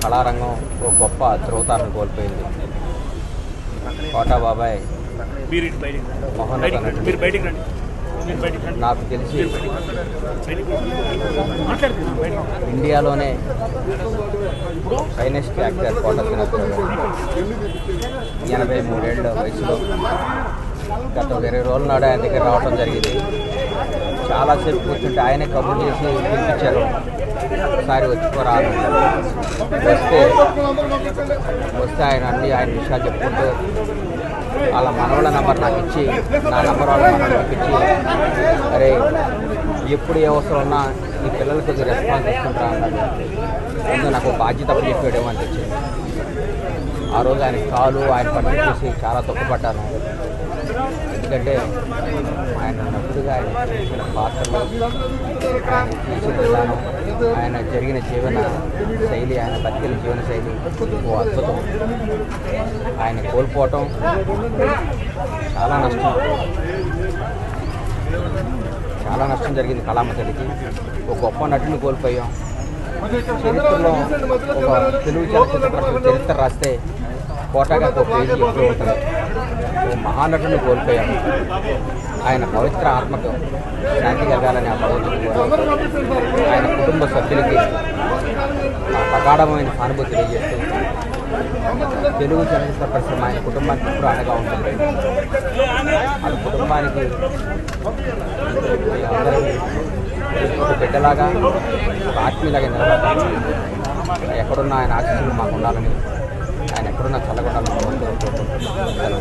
కళారంగం ఒక గొప్ప ధ్రువతారను కోల్పోయింది. కోటా బాబాయ్ మహోన్నత నటుడు. నాకు తెలిసి ఇండియాలోనే ఫైనెస్ట్ యాక్టర్ కోటా శ్రీనాథరావు గారు 83 ఏళ్ళ వయసులో గత 20 రోజుల నాడు ఆయన దగ్గర రావడం జరిగింది. చాలాసేపు కూర్చుంటే ఆయనే కబుర్ చేసి పిలిపించారు, ఒకసారి వచ్చిపోరాను. వస్తే ఆయన విషయాలు చెప్పుకుంటూ వాళ్ళ మనవళ్ళ నెంబర్ నాకు ఇచ్చి, నా నెంబర్ వాళ్ళ మనవళ్ళకి ఇచ్చి, అరే ఎప్పుడు ఏ అవసరం ఉన్నా ఈ పిల్లలకి కొద్దిగా రెస్పాన్స్ ఇస్తుంటారా అన్నాడు. ముందు నాకు బాధ్యత చెప్పాడేమో అని తెచ్చింది. ఆ రోజు ఆయన కాలు ఆయన పట్టు చూసి చాలా దుఃఖపడ్డాను. ఎందుకంటే ఆయన నటుడుగా ఆయన చేసిన పాత్రలు, ఆయన చేసిన విధానం, ఆయన జరిగిన జీవన శైలి, ఆయన బతికిన జీవన శైలి ఓ అద్భుతం. ఆయన కోల్పోవటం చాలా నష్టం జరిగింది కళామతడికి. ఒక గొప్ప నటుని కోల్పోయాం. చరిత్రలో ఒక తెలుగు చలనచిత్ర చరిత్ర రాస్తే కోటా గారికి ఒక పేజీ ఎప్పుడు ఉంటుంది. ఓ మహానటుని కోల్పోయాం. ఆయన పవిత్ర ఆత్మకు శాంతి కలగాలని ఆ భగవంతుని కోరాను. ఆయన కుటుంబ సభ్యులకి నా ప్రగాఢమైన సానుభూతి తెలియజేస్తూ తెలుగు చలనచిత్ర పరిశ్రమ ఆయన కుటుంబానికి ఎప్పుడు అండగా ఉంటుంది. వాళ్ళ కుటుంబానికి ఒక బిడ్డలాగా, ఒక ఆత్మీయులాగా నిలబడ్డాను. ఎక్కడున్నా ఆయన ఆశీస్సులు మాకు ఉండాలని, ఆయన ఎక్కడున్నా చల్లగొండాలని కోరుకుంటున్నాను.